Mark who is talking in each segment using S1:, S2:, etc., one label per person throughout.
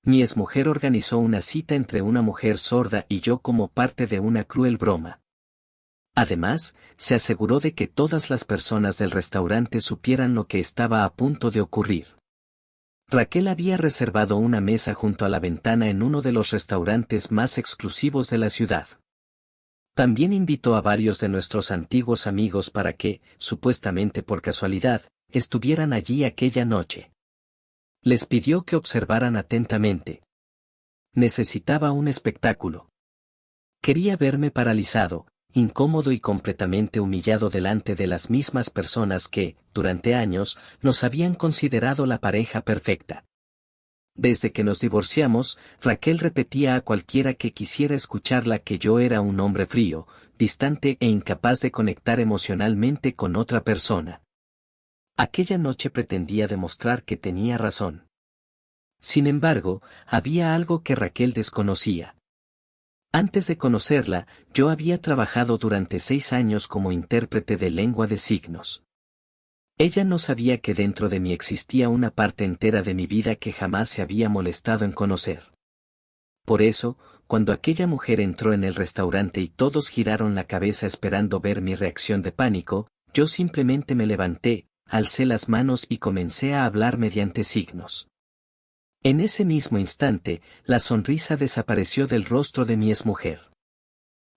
S1: Mi exmujer organizó una cita entre una mujer sorda y yo como parte de una cruel broma. Además, se aseguró de que todas las personas del restaurante supieran lo que estaba a punto de ocurrir. Raquel había reservado una mesa junto a la ventana en uno de los restaurantes más exclusivos de la ciudad. También invitó a varios de nuestros antiguos amigos para que, supuestamente por casualidad, estuvieran allí aquella noche. Les pidió que observaran atentamente. Necesitaba un espectáculo. Quería verme paralizado, incómodo y completamente humillado delante de las mismas personas que, durante años, nos habían considerado la pareja perfecta. Desde que nos divorciamos, Raquel repetía a cualquiera que quisiera escucharla que yo era un hombre frío, distante e incapaz de conectar emocionalmente con otra persona. Aquella noche pretendía demostrar que tenía razón. Sin embargo, había algo que Raquel desconocía. Antes de conocerla, yo había trabajado durante 6 años como intérprete de lengua de signos. Ella no sabía que dentro de mí existía una parte entera de mi vida que jamás se había molestado en conocer. Por eso, cuando aquella mujer entró en el restaurante y todos giraron la cabeza esperando ver mi reacción de pánico, yo simplemente me levanté, alcé las manos y comencé a hablar mediante signos. En ese mismo instante, la sonrisa desapareció del rostro de mi exmujer.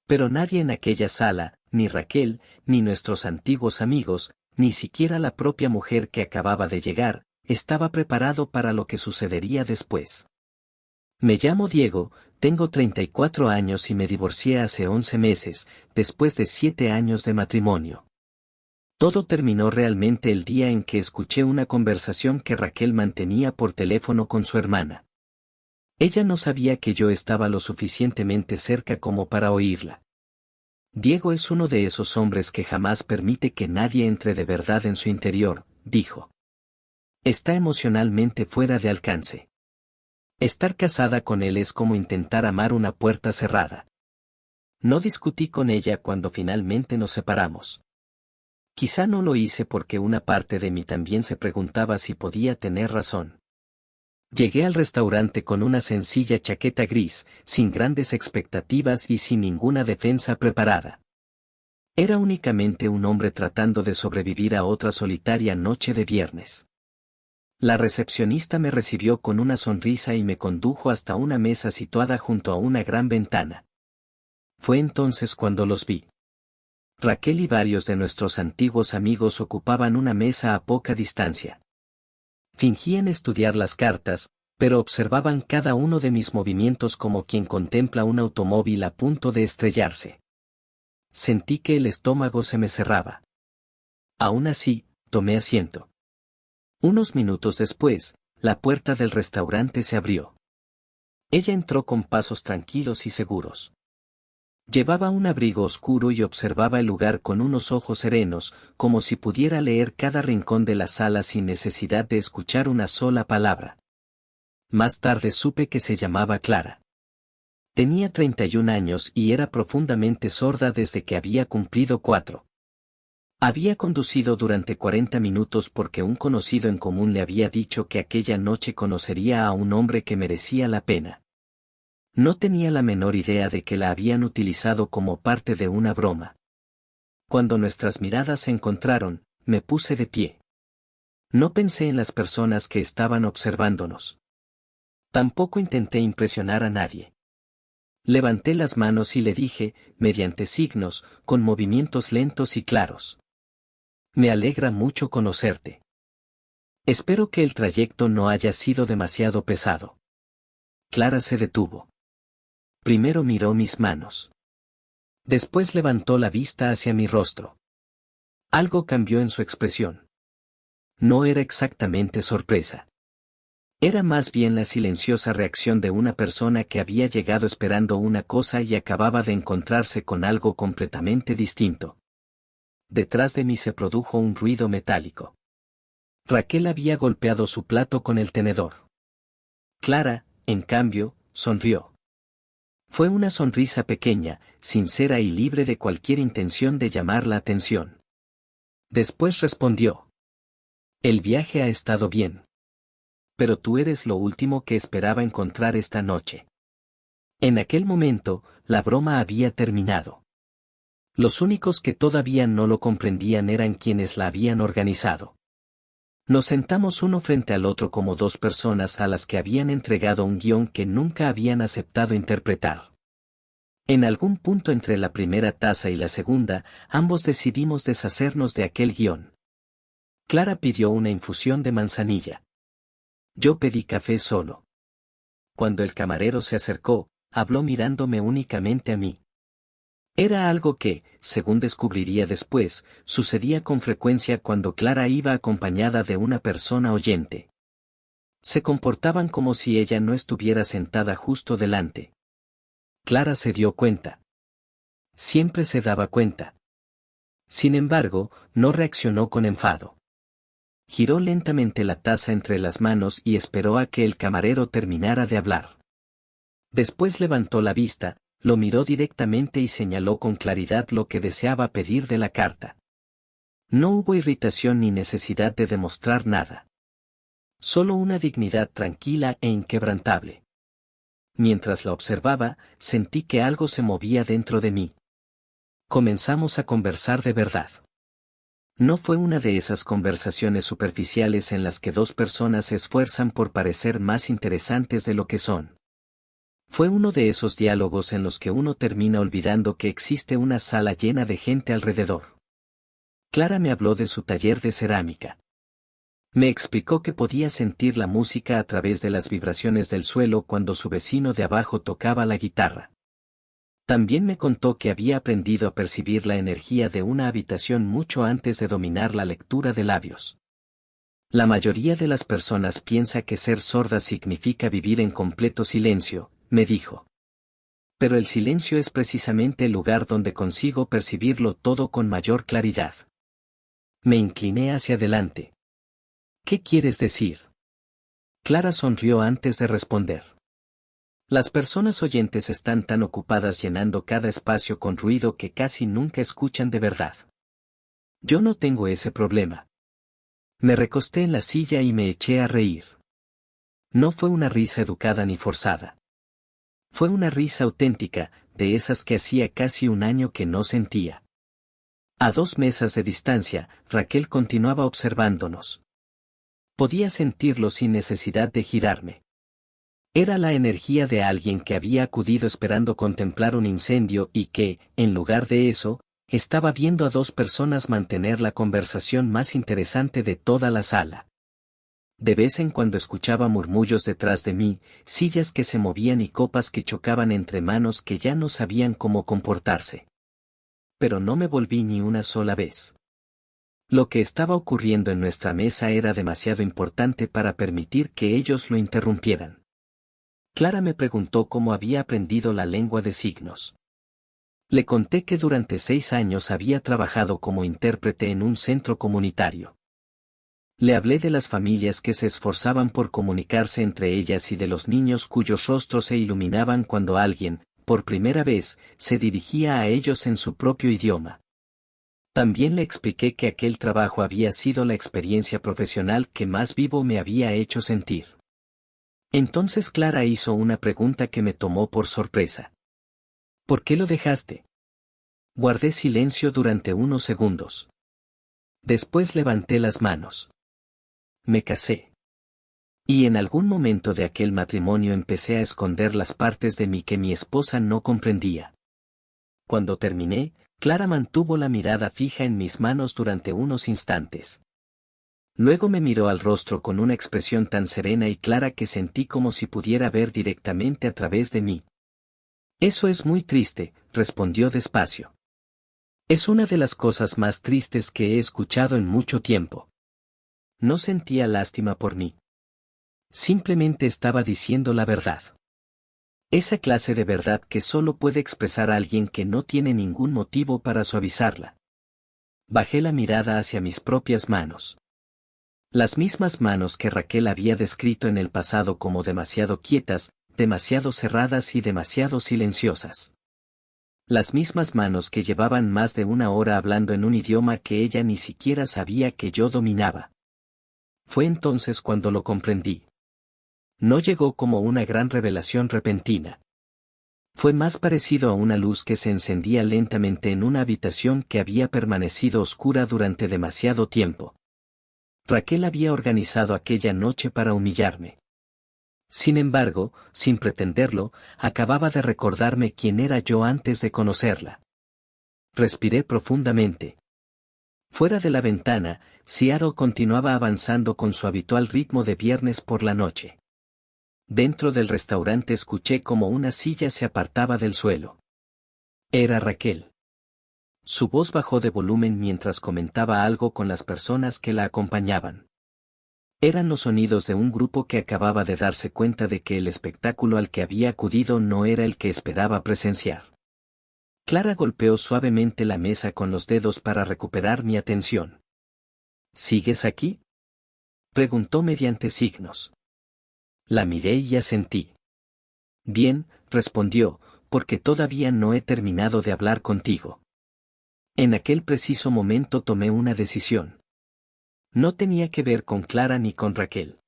S1: Pero nadie en aquella sala, ni Raquel, ni nuestros antiguos amigos, ni siquiera la propia mujer que acababa de llegar, estaba preparado para lo que sucedería después. Me llamo Diego, tengo 34 años y me divorcié hace 11 meses, después de 7 años de matrimonio. Todo terminó realmente el día en que escuché una conversación que Raquel mantenía por teléfono con su hermana. Ella no sabía que yo estaba lo suficientemente cerca como para oírla. Diego es uno de esos hombres que jamás permite que nadie entre de verdad en su interior, dijo. Está emocionalmente fuera de alcance. Estar casada con él es como intentar amar una puerta cerrada. No discutí con ella cuando finalmente nos separamos. Quizá no lo hice porque una parte de mí también se preguntaba si podía tener razón. Llegué al restaurante con una sencilla chaqueta gris, sin grandes expectativas y sin ninguna defensa preparada. Era únicamente un hombre tratando de sobrevivir a otra solitaria noche de viernes. La recepcionista me recibió con una sonrisa y me condujo hasta una mesa situada junto a una gran ventana. Fue entonces cuando los vi. Raquel y varios de nuestros antiguos amigos ocupaban una mesa a poca distancia. Fingían estudiar las cartas, pero observaban cada uno de mis movimientos como quien contempla un automóvil a punto de estrellarse. Sentí que el estómago se me cerraba. Aún así, tomé asiento. Unos minutos después, la puerta del restaurante se abrió. Ella entró con pasos tranquilos y seguros. Llevaba un abrigo oscuro y observaba el lugar con unos ojos serenos, como si pudiera leer cada rincón de la sala sin necesidad de escuchar una sola palabra. Más tarde supe que se llamaba Clara. Tenía 31 años y era profundamente sorda desde que había cumplido 4. Había conducido durante 40 minutos porque un conocido en común le había dicho que aquella noche conocería a un hombre que merecía la pena. No tenía la menor idea de que la habían utilizado como parte de una broma. Cuando nuestras miradas se encontraron, me puse de pie. No pensé en las personas que estaban observándonos. Tampoco intenté impresionar a nadie. Levanté las manos y le dije, mediante signos, con movimientos lentos y claros. Me alegra mucho conocerte. Espero que el trayecto no haya sido demasiado pesado. Clara se detuvo. Primero miró mis manos. Después levantó la vista hacia mi rostro. Algo cambió en su expresión. No era exactamente sorpresa. Era más bien la silenciosa reacción de una persona que había llegado esperando una cosa y acababa de encontrarse con algo completamente distinto. Detrás de mí se produjo un ruido metálico. Raquel había golpeado su plato con el tenedor. Clara, en cambio, sonrió. Fue una sonrisa pequeña, sincera y libre de cualquier intención de llamar la atención. Después respondió. El viaje ha estado bien. pero tú eres lo último que esperaba encontrar esta noche. En aquel momento, la broma había terminado. Los únicos que todavía no lo comprendían eran quienes la habían organizado. Nos sentamos uno frente al otro como dos personas a las que habían entregado un guión que nunca habían aceptado interpretar. En algún punto entre la primera taza y la segunda, ambos decidimos deshacernos de aquel guión. Clara pidió una infusión de manzanilla. Yo pedí café solo. Cuando el camarero se acercó, habló mirándome únicamente a mí. Era algo que, según descubriría después, sucedía con frecuencia cuando Clara iba acompañada de una persona oyente. Se comportaban como si ella no estuviera sentada justo delante. Clara se dio cuenta. Siempre se daba cuenta. Sin embargo, no reaccionó con enfado. Giró lentamente la taza entre las manos y esperó a que el camarero terminara de hablar. Después levantó la vista, lo miró directamente y señaló con claridad lo que deseaba pedir de la carta. No hubo irritación ni necesidad de demostrar nada. Solo una dignidad tranquila e inquebrantable. Mientras la observaba, sentí que algo se movía dentro de mí. Comenzamos a conversar de verdad. No fue una de esas conversaciones superficiales en las que dos personas se esfuerzan por parecer más interesantes de lo que son. Fue uno de esos diálogos en los que uno termina olvidando que existe una sala llena de gente alrededor. Clara me habló de su taller de cerámica. Me explicó que podía sentir la música a través de las vibraciones del suelo cuando su vecino de abajo tocaba la guitarra. También me contó que había aprendido a percibir la energía de una habitación mucho antes de dominar la lectura de labios. La mayoría de las personas piensa que ser sorda significa vivir en completo silencio, me dijo. Pero el silencio es precisamente el lugar donde consigo percibirlo todo con mayor claridad. Me incliné hacia adelante. ¿Qué quieres decir? Clara sonrió antes de responder. Las personas oyentes están tan ocupadas llenando cada espacio con ruido que casi nunca escuchan de verdad. Yo no tengo ese problema. Me recosté en la silla y me eché a reír. No fue una risa educada ni forzada. Fue una risa auténtica, de esas que hacía casi un año que no sentía. A 2 mesas de distancia, Raquel continuaba observándonos. Podía sentirlo sin necesidad de girarme. Era la energía de alguien que había acudido esperando contemplar un incendio y que, en lugar de eso, estaba viendo a 2 personas mantener la conversación más interesante de toda la sala. De vez en cuando escuchaba murmullos detrás de mí, sillas que se movían y copas que chocaban entre manos que ya no sabían cómo comportarse. Pero no me volví ni una sola vez. Lo que estaba ocurriendo en nuestra mesa era demasiado importante para permitir que ellos lo interrumpieran. Clara me preguntó cómo había aprendido la lengua de signos. Le conté que durante 6 años había trabajado como intérprete en un centro comunitario. Le hablé de las familias que se esforzaban por comunicarse entre ellas y de los niños cuyos rostros se iluminaban cuando alguien, por primera vez, se dirigía a ellos en su propio idioma. También le expliqué que aquel trabajo había sido la experiencia profesional que más vivo me había hecho sentir. Entonces Clara hizo una pregunta que me tomó por sorpresa. ¿Por qué lo dejaste? Guardé silencio durante unos segundos. Después levanté las manos. Me casé. Y en algún momento de aquel matrimonio empecé a esconder las partes de mí que mi esposa no comprendía. Cuando terminé, Clara mantuvo la mirada fija en mis manos durante unos instantes. Luego me miró al rostro con una expresión tan serena y clara que sentí como si pudiera ver directamente a través de mí. Eso es muy triste, respondió despacio. Es una de las cosas más tristes que he escuchado en mucho tiempo. No sentía lástima por mí. Simplemente estaba diciendo la verdad. Esa clase de verdad que solo puede expresar alguien que no tiene ningún motivo para suavizarla. Bajé la mirada hacia mis propias manos. Las mismas manos que Raquel había descrito en el pasado como demasiado quietas, demasiado cerradas y demasiado silenciosas. Las mismas manos que llevaban más de 1 hora hablando en un idioma que ella ni siquiera sabía que yo dominaba. Fue entonces cuando lo comprendí. No llegó como una gran revelación repentina. Fue más parecido a una luz que se encendía lentamente en una habitación que había permanecido oscura durante demasiado tiempo. Raquel había organizado aquella noche para humillarme. Sin embargo, sin pretenderlo, acababa de recordarme quién era yo antes de conocerla. Respiré profundamente. Fuera de la ventana, Seattle continuaba avanzando con su habitual ritmo de viernes por la noche. Dentro del restaurante escuché como una silla se apartaba del suelo. Era Raquel. Su voz bajó de volumen mientras comentaba algo con las personas que la acompañaban. Eran los sonidos de un grupo que acababa de darse cuenta de que el espectáculo al que había acudido no era el que esperaba presenciar. Clara golpeó suavemente la mesa con los dedos para recuperar mi atención. ¿Sigues aquí?, preguntó mediante signos. La miré y asentí. Bien, respondió, porque todavía no he terminado de hablar contigo. En aquel preciso momento tomé una decisión. No tenía que ver con Clara ni con Raquel.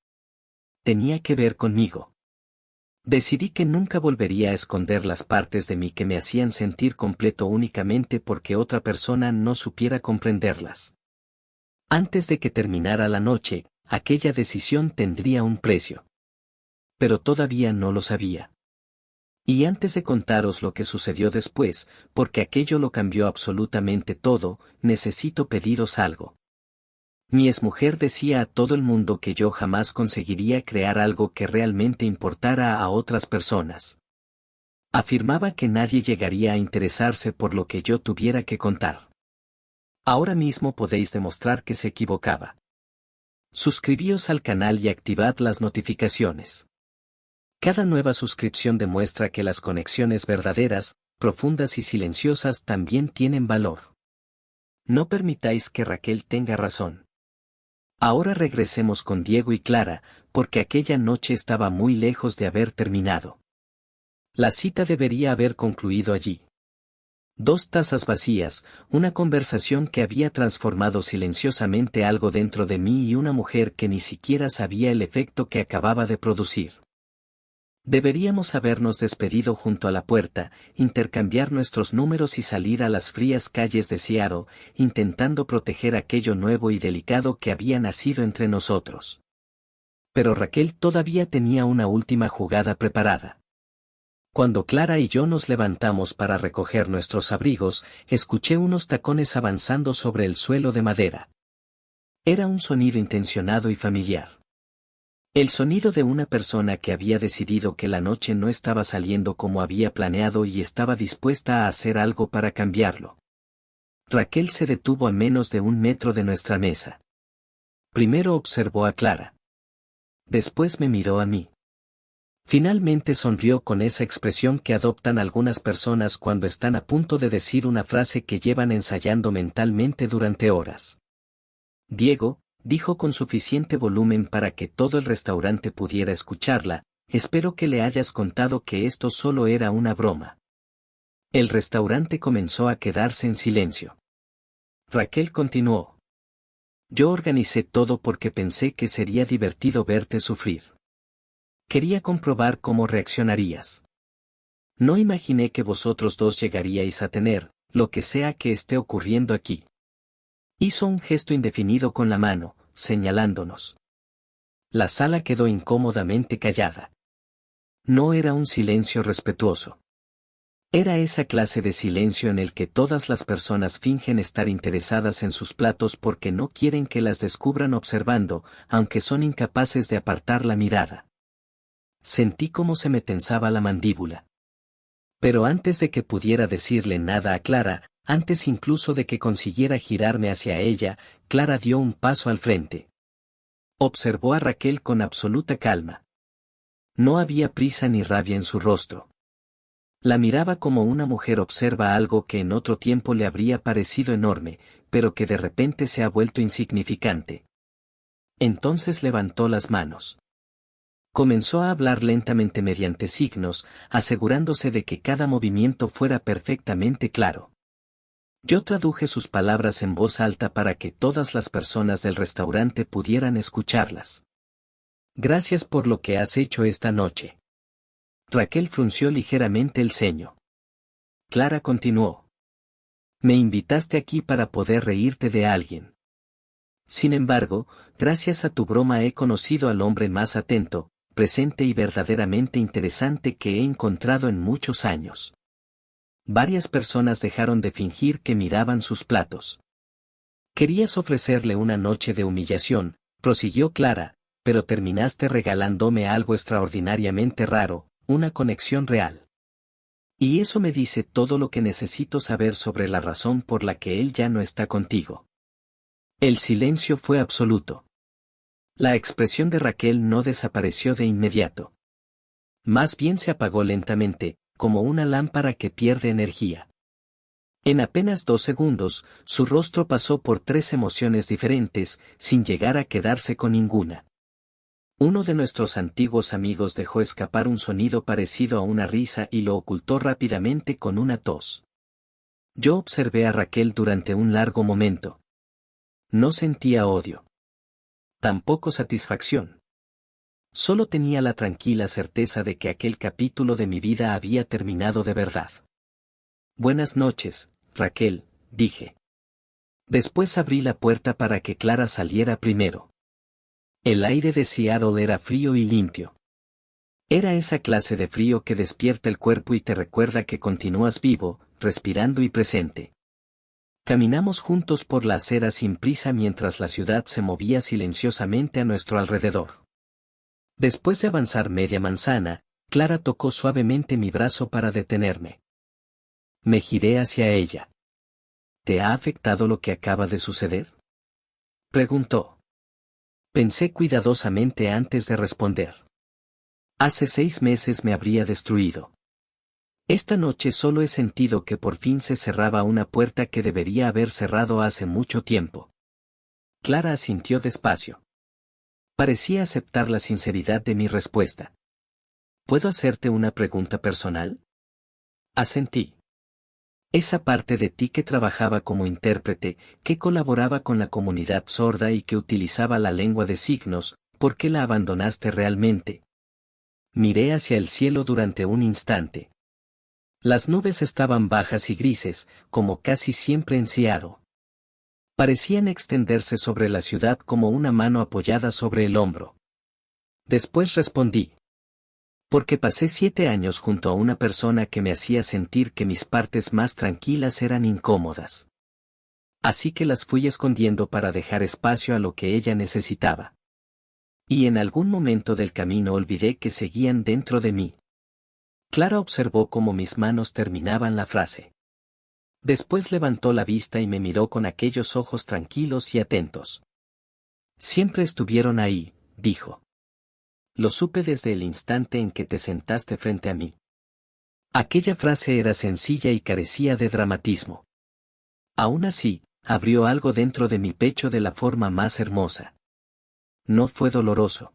S1: Tenía que ver conmigo. Decidí que nunca volvería a esconder las partes de mí que me hacían sentir completo únicamente porque otra persona no supiera comprenderlas. Antes de que terminara la noche, aquella decisión tendría un precio. Pero todavía no lo sabía. Y antes de contaros lo que sucedió después, porque aquello lo cambió absolutamente todo, necesito pediros algo. Mi exmujer decía a todo el mundo que yo jamás conseguiría crear algo que realmente importara a otras personas. Afirmaba que nadie llegaría a interesarse por lo que yo tuviera que contar. Ahora mismo podéis demostrar que se equivocaba. Suscribíos al canal y activad las notificaciones. Cada nueva suscripción demuestra que las conexiones verdaderas, profundas y silenciosas también tienen valor. No permitáis que Raquel tenga razón. Ahora regresemos con Diego y Clara, porque aquella noche estaba muy lejos de haber terminado. La cita debería haber concluido allí. 2 tazas vacías, una conversación que había transformado silenciosamente algo dentro de mí y una mujer que ni siquiera sabía el efecto que acababa de producir. Deberíamos habernos despedido junto a la puerta, intercambiar nuestros números y salir a las frías calles de Seattle, intentando proteger aquello nuevo y delicado que había nacido entre nosotros. Pero Raquel todavía tenía una última jugada preparada. Cuando Clara y yo nos levantamos para recoger nuestros abrigos, escuché unos tacones avanzando sobre el suelo de madera. Era un sonido intencionado y familiar. El sonido de una persona que había decidido que la noche no estaba saliendo como había planeado y estaba dispuesta a hacer algo para cambiarlo. Raquel se detuvo a menos de 1 metro de nuestra mesa. Primero observó a Clara. Después me miró a mí. Finalmente sonrió con esa expresión que adoptan algunas personas cuando están a punto de decir una frase que llevan ensayando mentalmente durante horas. Diego, dijo con suficiente volumen para que todo el restaurante pudiera escucharla, espero que le hayas contado que esto solo era una broma. El restaurante comenzó a quedarse en silencio. Raquel continuó. Yo organicé todo porque pensé que sería divertido verte sufrir. Quería comprobar cómo reaccionarías. No imaginé que vosotros dos llegaríais a tener, lo que sea que esté ocurriendo aquí. Hizo un gesto indefinido con la mano, señalándonos. La sala quedó incómodamente callada. No era un silencio respetuoso. Era esa clase de silencio en el que todas las personas fingen estar interesadas en sus platos porque no quieren que las descubran observando, aunque son incapaces de apartar la mirada. Sentí cómo se me tensaba la mandíbula. Pero antes de que pudiera decirle nada a Clara, antes incluso de que consiguiera girarme hacia ella, Clara dio un paso al frente. Observó a Raquel con absoluta calma. No había prisa ni rabia en su rostro. La miraba como una mujer observa algo que en otro tiempo le habría parecido enorme, pero que de repente se ha vuelto insignificante. Entonces levantó las manos. Comenzó a hablar lentamente mediante signos, asegurándose de que cada movimiento fuera perfectamente claro. Yo traduje sus palabras en voz alta para que todas las personas del restaurante pudieran escucharlas. Gracias por lo que has hecho esta noche. Raquel frunció ligeramente el ceño. Clara continuó. Me invitaste aquí para poder reírte de alguien. Sin embargo, gracias a tu broma he conocido al hombre más atento, presente y verdaderamente interesante que he encontrado en muchos años. Varias personas dejaron de fingir que miraban sus platos. Querías ofrecerle una noche de humillación, prosiguió Clara, pero terminaste regalándome algo extraordinariamente raro, una conexión real. Y eso me dice todo lo que necesito saber sobre la razón por la que él ya no está contigo. El silencio fue absoluto. La expresión de Raquel no desapareció de inmediato. Más bien se apagó lentamente, como una lámpara que pierde energía. En apenas 2 segundos, su rostro pasó por 3 emociones diferentes, sin llegar a quedarse con ninguna. Uno de nuestros antiguos amigos dejó escapar un sonido parecido a una risa y lo ocultó rápidamente con una tos. Yo observé a Raquel durante un largo momento. No sentía odio. Tampoco satisfacción. Solo tenía la tranquila certeza de que aquel capítulo de mi vida había terminado de verdad. Buenas noches, Raquel, dije. Después abrí la puerta para que Clara saliera primero. El aire de Seattle era frío y limpio. Era esa clase de frío que despierta el cuerpo y te recuerda que continúas vivo, respirando y presente. Caminamos juntos por la acera sin prisa mientras la ciudad se movía silenciosamente a nuestro alrededor. Después de avanzar media manzana, Clara tocó suavemente mi brazo para detenerme. Me giré hacia ella. ¿Te ha afectado lo que acaba de suceder?, preguntó. Pensé cuidadosamente antes de responder. Hace 6 meses me habría destruido. Esta noche solo he sentido que por fin se cerraba una puerta que debería haber cerrado hace mucho tiempo. Clara asintió despacio. Parecía aceptar la sinceridad de mi respuesta. ¿Puedo hacerte una pregunta personal? Asentí. Esa parte de ti que trabajaba como intérprete, que colaboraba con la comunidad sorda y que utilizaba la lengua de signos, ¿por qué la abandonaste realmente? Miré hacia el cielo durante un instante. Las nubes estaban bajas y grises, como casi siempre en Seattle. Parecían extenderse sobre la ciudad como una mano apoyada sobre el hombro. Después respondí. Porque pasé 7 años junto a una persona que me hacía sentir que mis partes más tranquilas eran incómodas. Así que las fui escondiendo para dejar espacio a lo que ella necesitaba. Y en algún momento del camino olvidé que seguían dentro de mí. Clara observó cómo mis manos terminaban la frase. Después levantó la vista y me miró con aquellos ojos tranquilos y atentos. Siempre estuvieron ahí, dijo. Lo supe desde el instante en que te sentaste frente a mí. Aquella frase era sencilla y carecía de dramatismo. Aún así, abrió algo dentro de mi pecho de la forma más hermosa. No fue doloroso.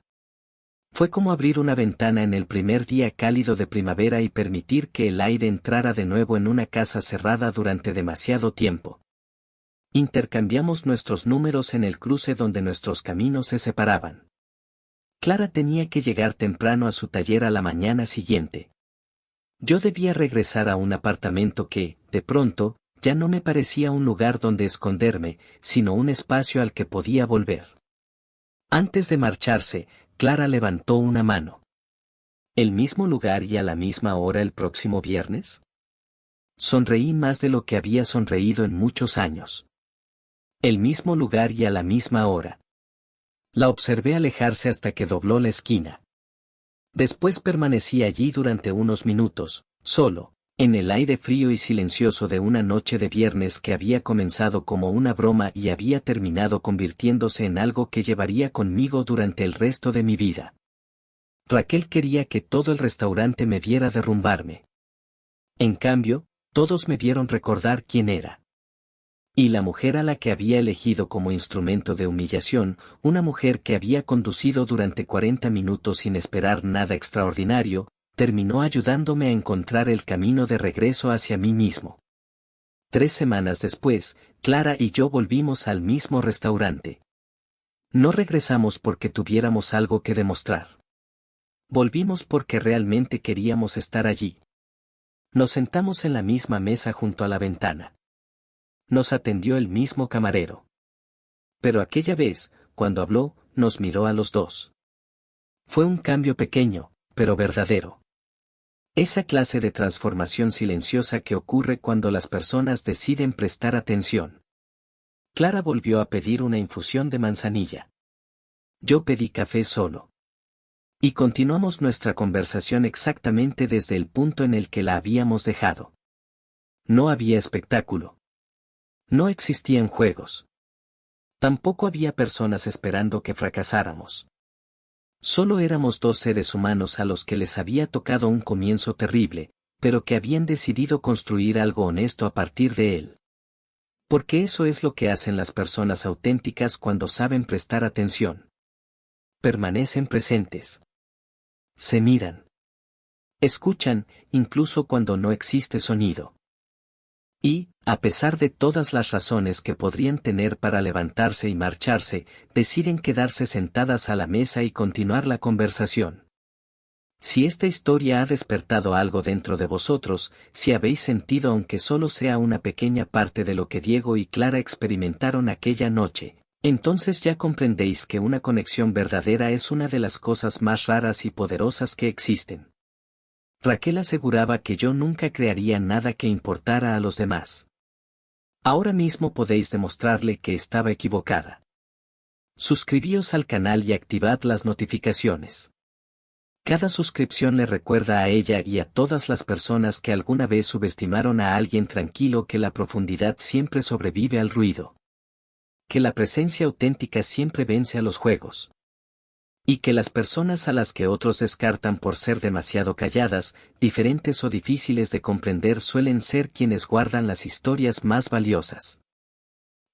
S1: Fue como abrir una ventana en el primer día cálido de primavera y permitir que el aire entrara de nuevo en una casa cerrada durante demasiado tiempo. Intercambiamos nuestros números en el cruce donde nuestros caminos se separaban. Clara tenía que llegar temprano a su taller a la mañana siguiente. Yo debía regresar a un apartamento que, de pronto, ya no me parecía un lugar donde esconderme, sino un espacio al que podía volver. Antes de marcharse, Clara levantó una mano. ¿El mismo lugar y a la misma hora el próximo viernes? Sonreí más de lo que había sonreído en muchos años. El mismo lugar y a la misma hora. La observé alejarse hasta que dobló la esquina. Después permanecí allí durante unos minutos, solo, en el aire frío y silencioso de una noche de viernes que había comenzado como una broma y había terminado convirtiéndose en algo que llevaría conmigo durante el resto de mi vida. Raquel quería que todo el restaurante me viera derrumbarme. En cambio, todos me vieron recordar quién era. Y la mujer a la que había elegido como instrumento de humillación, una mujer que había conducido durante 40 minutos sin esperar nada extraordinario, terminó ayudándome a encontrar el camino de regreso hacia mí mismo. 3 semanas después, Clara y yo volvimos al mismo restaurante. No regresamos porque tuviéramos algo que demostrar. Volvimos porque realmente queríamos estar allí. Nos sentamos en la misma mesa junto a la ventana. Nos atendió el mismo camarero. Pero aquella vez, cuando habló, nos miró a los dos. Fue un cambio pequeño, pero verdadero. Esa clase de transformación silenciosa que ocurre cuando las personas deciden prestar atención. Clara volvió a pedir una infusión de manzanilla. Yo pedí café solo. Y continuamos nuestra conversación exactamente desde el punto en el que la habíamos dejado. No había espectáculo. No existían juegos. Tampoco había personas esperando que fracasáramos. Solo éramos dos seres humanos a los que les había tocado un comienzo terrible, pero que habían decidido construir algo honesto a partir de él. Porque eso es lo que hacen las personas auténticas cuando saben prestar atención. Permanecen presentes. Se miran. Escuchan, incluso cuando no existe sonido. Y, a pesar de todas las razones que podrían tener para levantarse y marcharse, deciden quedarse sentadas a la mesa y continuar la conversación. Si esta historia ha despertado algo dentro de vosotros, si habéis sentido aunque solo sea una pequeña parte de lo que Diego y Clara experimentaron aquella noche, entonces ya comprendéis que una conexión verdadera es una de las cosas más raras y poderosas que existen. Raquel aseguraba que yo nunca crearía nada que importara a los demás. Ahora mismo podéis demostrarle que estaba equivocada. Suscribíos al canal y activad las notificaciones. Cada suscripción le recuerda a ella y a todas las personas que alguna vez subestimaron a alguien tranquilo que la profundidad siempre sobrevive al ruido. Que la presencia auténtica siempre vence a los juegos. Y que las personas a las que otros descartan por ser demasiado calladas, diferentes o difíciles de comprender suelen ser quienes guardan las historias más valiosas.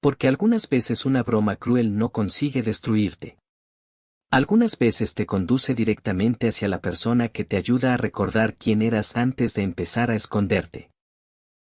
S1: Porque algunas veces una broma cruel no consigue destruirte. Algunas veces te conduce directamente hacia la persona que te ayuda a recordar quién eras antes de empezar a esconderte.